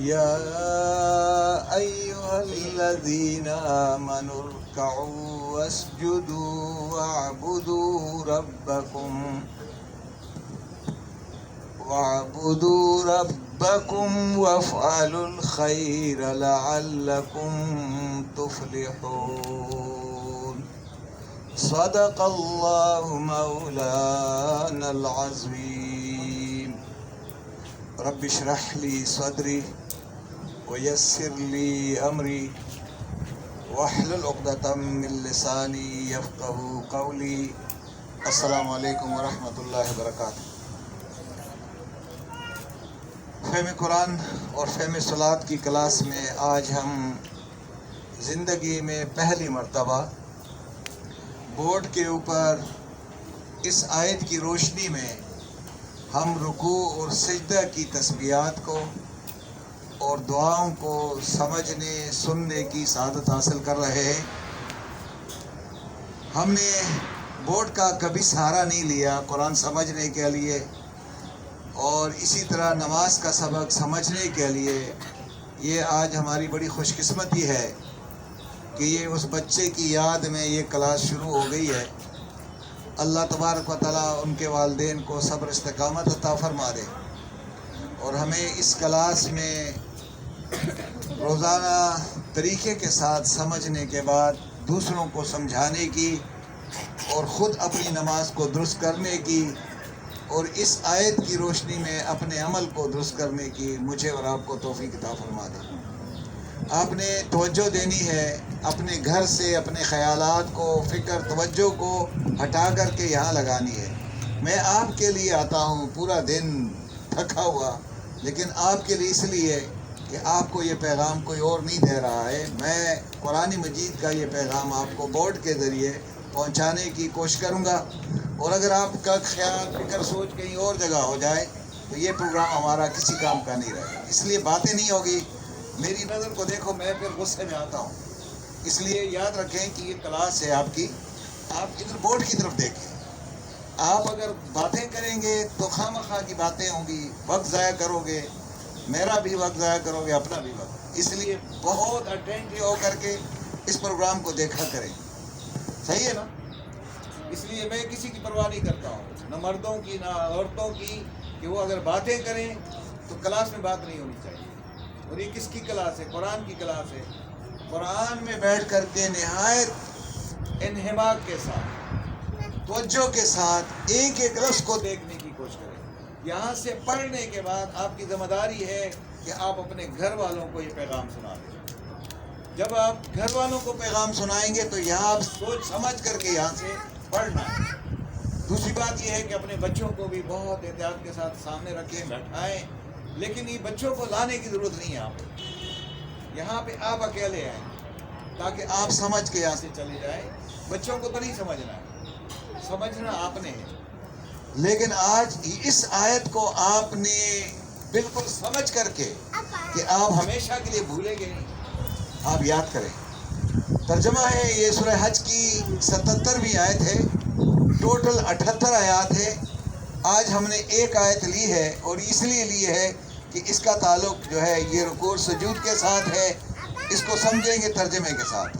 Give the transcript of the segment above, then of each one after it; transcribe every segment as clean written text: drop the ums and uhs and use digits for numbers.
يا أيها الذين آمنوا اركعوا واسجدوا واعبدوا ربكم وافعلوا الخير لعلكم تفلحون صدق الله مولانا العظيم رب اشرح لي صدري ويسر لي أمري واحلل عقدة من لساني يفقهوا قولي السلام علیکم ورحمۃ اللہ وبرکاتہ۔ فہم قرآن اور فہم صلاۃ کی کلاس میں آج ہم زندگی میں پہلی مرتبہ بورڈ کے اوپر اس آیت کی روشنی میں ہم رکوع اور سجدہ کی تسبیحات کو اور دعاؤں کو سمجھنے سننے کی سعادت حاصل کر رہے ہیں۔ ہم نے بورڈ کا کبھی سہارا نہیں لیا قرآن سمجھنے کے لیے، اور اسی طرح نماز کا سبق سمجھنے کے لیے۔ یہ آج ہماری بڑی خوش قسمتی ہے کہ یہ اس بچے کی یاد میں یہ کلاس شروع ہو گئی ہے۔ اللہ تبارک و تعالیٰ ان کے والدین کو صبر استقامت عطا فرما دے، اور ہمیں اس کلاس میں روزانہ طریقے کے ساتھ سمجھنے کے بعد دوسروں کو سمجھانے کی اور خود اپنی نماز کو درست کرنے کی اور اس آیت کی روشنی میں اپنے عمل کو درست کرنے کی مجھے اور آپ کو توفیق عطا فرما دے۔ آپ نے توجہ دینی ہے، اپنے گھر سے اپنے خیالات کو، فکر توجہ کو ہٹا کر کے یہاں لگانی ہے۔ میں آپ کے لیے آتا ہوں پورا دن تھکا ہوا، لیکن آپ کے لیے اس لیے کہ آپ کو یہ پیغام کوئی اور نہیں دے رہا ہے۔ میں قرآن مجید کا یہ پیغام آپ کو بورڈ کے ذریعے پہنچانے کی کوشش کروں گا، اور اگر آپ کا خیال فکر سوچ کہیں اور جگہ ہو جائے تو یہ پروگرام ہمارا کسی کام کا نہیں رہے گا۔ اس لیے باتیں نہیں ہوگی، میری نظر کو دیکھو، میں پھر غصے میں آتا ہوں۔ اس لیے یاد رکھیں کہ یہ کلاس ہے آپ کی، آپ ادھر بورڈ کی طرف دیکھیں۔ آپ اگر باتیں کریں گے تو خواہ مخواہ کی باتیں ہوں گی، وقت ضائع کرو گے، میرا بھی وقت ضائع کرو گے، اپنا بھی وقت۔ اس لیے بہت اٹینٹو ہو کر کے اس پروگرام کو دیکھا کریں، صحیح ہے نا؟ اس لیے میں کسی کی پرواہ نہیں کرتا ہوں، نہ مردوں کی نہ عورتوں کی، کہ وہ اگر باتیں کریں تو کلاس میں بات نہیں ہونی چاہیے۔ اور یہ کس کی کلاس ہے؟ قرآن کی کلاس ہے۔ قرآن میں بیٹھ کر کے نہایت انہماک کے ساتھ، توجہ کے ساتھ ایک ایک لفظ کو دیکھنے کی کوشش کریں۔ یہاں سے پڑھنے کے بعد آپ کی ذمہ داری ہے کہ آپ اپنے گھر والوں کو یہ پیغام سنا دیں۔ جب آپ گھر والوں کو پیغام سنائیں گے تو یہاں آپ سوچ سمجھ کر کے یہاں سے پڑھنا ہے۔ دوسری بات یہ ہے کہ اپنے بچوں کو بھی بہت احتیاط کے ساتھ سامنے رکھیں، بیٹھائیں، لیکن یہ بچوں کو لانے کی ضرورت نہیں ہے۔ آپ یہاں پہ آپ اکیلے آئیں تاکہ آپ سمجھ کے یہاں سے چلے جائیں۔ بچوں کو تو نہیں سمجھنا ہے، سمجھنا آپ نے ہے۔ لیکن آج اس آیت کو آپ نے بالکل سمجھ کر کے کہ آپ ہمیشہ کے لیے بھولیں گے نہیں، آپ یاد کریں۔ ترجمہ ہے، یہ سورہ حج کی 77ویں آیت ہے، ٹوٹل 78 آیات ہے۔ آج ہم نے ایک آیت لی ہے، اور اس لیے لی ہے کہ اس کا تعلق جو ہے یہ رکوع اور سجود کے ساتھ ہے۔ اس کو سمجھیں گے ترجمے کے ساتھ۔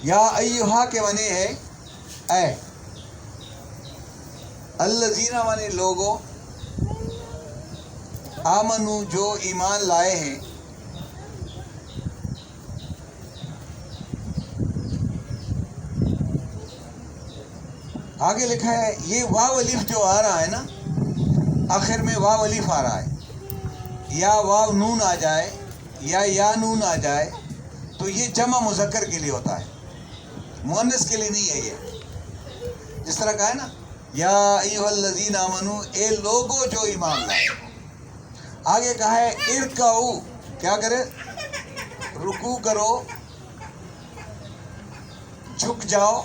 یا ایہا کے معنی ہے اے، الذین معنی لوگوں، آمنو جو ایمان لائے ہیں، آگے لکھا ہے یہ واو الف جو آ رہا ہے نا، آخر میں واو الف آ رہا ہے، یا واو نون آ جائے یا نون آ جائے تو یہ جمع مذکر کے لیے ہوتا ہے، مؤنث کے لیے نہیں ہے۔ یہ جس طرح کہا ہے نا، یا ایھا الذین آمنو، اے لوگوں جو ایمان لائے۔ آگے کہا ہے ارکعوا، کیا کرے؟ رکوع کرو، جھک جاؤ،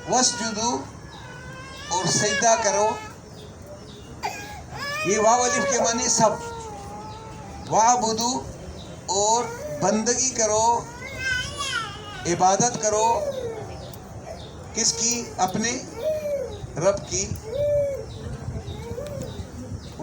واسجدوا، اور سجدہ کرو۔ یہ واو الف کے معنی سب، واعبدوا، اور بندگی کرو، عبادت کرو، کس کی؟ اپنے رب کی،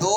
2,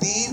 3,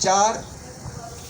4,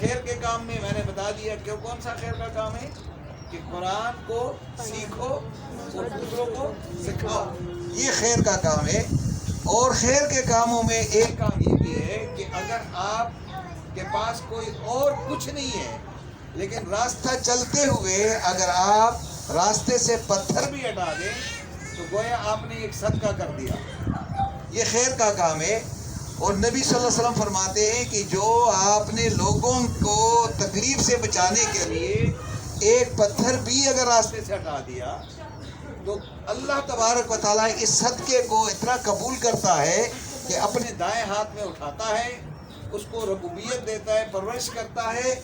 خیر کے کام میں نے بتا دیا کہ کون سا خیر کا کام ہے کہ قرآن کو سیکھو اور دوسروں کو سکھاؤ، یہ خیر کا کام ہے۔ اور خیر کے کاموں میں ایک کام یہ بھی ہے کہ اگر آپ کے پاس کوئی اور کچھ نہیں ہے لیکن راستہ چلتے ہوئے اگر آپ راستے سے پتھر بھی ہٹا دیں تو گویا آپ نے ایک صدقہ کر دیا، یہ خیر کا کام ہے۔ اور نبی صلی اللہ علیہ وسلم فرماتے ہیں کہ جو آپ نے لوگوں کو تکلیف سے بچانے کے لیے ایک پتھر بھی اگر راستے سے ہٹا دیا تو اللہ تبارک و تعالیٰ اس صدقے کو اتنا قبول کرتا ہے کہ اپنے دائیں ہاتھ میں اٹھاتا ہے، اس کو ربوبیت دیتا ہے، پرورش کرتا ہے،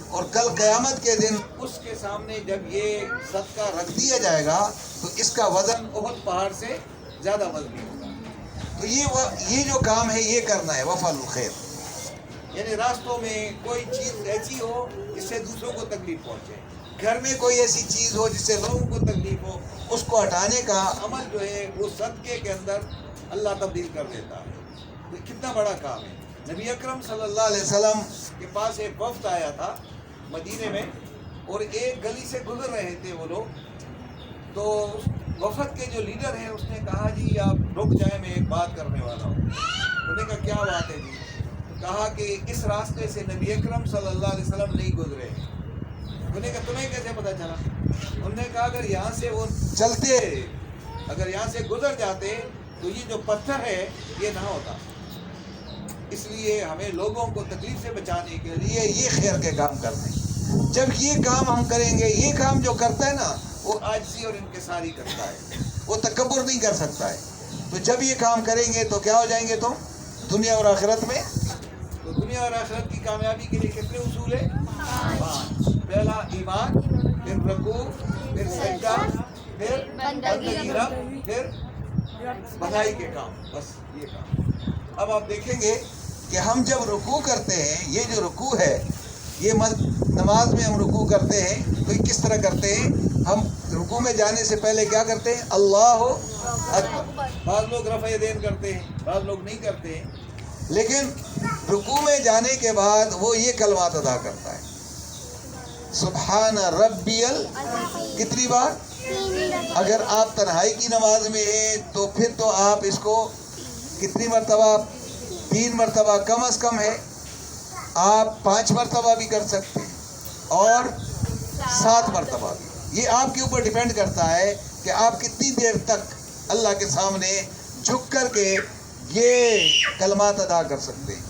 اور کل قیامت کے دن اس کے سامنے جب یہ صدقہ رکھ دیا جائے گا تو اس کا وزن احد پہاڑ سے زیادہ وزنی ہوگا۔ تو یہ جو کام ہے یہ کرنا ہے، وفعل الخیر، یعنی راستوں میں کوئی چیز ایسی ہو جس سے دوسروں کو تکلیف پہنچے، گھر میں کوئی ایسی چیز ہو جس سے لوگوں کو تکلیف ہو، اس کو ہٹانے کا عمل جو ہے وہ صدقے کے اندر اللہ تبدیل کر دیتا ہے۔ تو کتنا بڑا کام ہے۔ نبی اکرم صلی اللہ علیہ وسلم کے پاس ایک وفد آیا تھا مدینے میں، اور ایک گلی سے گزر رہے تھے وہ لوگ، تو وفد کے جو لیڈر ہیں اس نے کہا جی آپ رک جائیں، میں ایک بات کرنے والا ہوں۔ انہوں نے کہا کیا بات ہے جی؟ کہا کہ اس راستے سے نبی اکرم صلی اللہ علیہ وسلم نہیں گزرے۔ انہوں نے کہا تمہیں کیسے پتہ چلا؟ انہوں نے کہا اگر یہاں سے وہ چلتے، اگر یہاں سے گزر جاتے تو یہ جو پتھر ہے یہ نہ ہوتا، اس لیے ہمیں لوگوں کو تکلیف سے بچانے کے لیے یہ خیر کے کام کرنے ہیں۔ جب یہ کام ہم کریں گے، یہ کام جو کرتا ہے نا وہ عاجزی اور انکساری کرتا ہے، وہ تکبر نہیں کر سکتا ہے۔ تو جب یہ کام کریں گے تو کیا ہو جائیں گے؟ تو دنیا اور آخرت میں، تو دنیا اور آخرت کی کامیابی کے لیے کتنے اصول ہیں؟ 5۔ پہلا ایمان، پھر رکوع، پھر سجدہ، پھر بندگی رب، پھر بھلائی کے کام، بس یہ کام۔ اب آپ دیکھیں گے کہ ہم جب رکوع کرتے ہیں، یہ جو رکوع ہے، یہ نماز میں ہم رکوع کرتے ہیں تو یہ کس طرح کرتے ہیں؟ ہم رکوع میں جانے سے پہلے کیا کرتے ہیں؟ اللہ اکبر۔ بعض لوگ رفع یدین کرتے ہیں، بعض لوگ نہیں کرتے ہیں، لیکن رکوع میں جانے کے بعد وہ یہ کلمات ادا کرتا ہے، سبحان ربی کتنی بار؟ اگر آپ تنہائی کی نماز میں ہیں تو پھر تو آپ اس کو کتنی مرتبہ؟ 3 مرتبہ کم از کم ہے، آپ 5 مرتبہ بھی کر سکتے ہیں اور 7 مرتبہ بھی، یہ آپ کے اوپر ڈیپینڈ کرتا ہے کہ آپ کتنی دیر تک اللہ کے سامنے جھک کر کے یہ کلمات ادا کر سکتے ہیں۔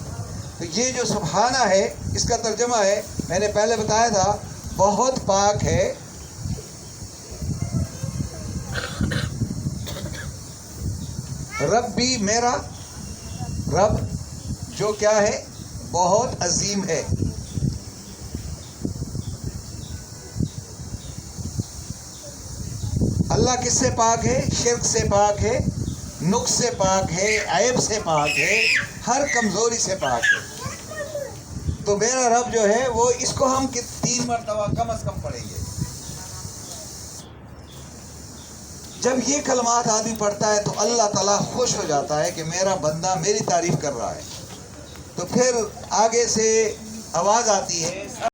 تو یہ جو سبحانہ ہے اس کا ترجمہ ہے، میں نے پہلے بتایا تھا، بہت پاک ہے، رب بھی میرا رب جو کیا ہے؟ بہت عظیم ہے۔ اللہ کس سے پاک ہے؟ شرک سے پاک ہے، نقص سے پاک ہے، عیب سے پاک ہے، ہر کمزوری سے پاک ہے۔ تو میرا رب جو ہے وہ اس کو ہم 3 مرتبہ کم از کم پڑھیں گے۔ جب یہ کلمات آدمی پڑھتا ہے تو اللہ تعالیٰ خوش ہو جاتا ہے کہ میرا بندہ میری تعریف کر رہا ہے۔ تو پھر آگے سے آواز آتی ہے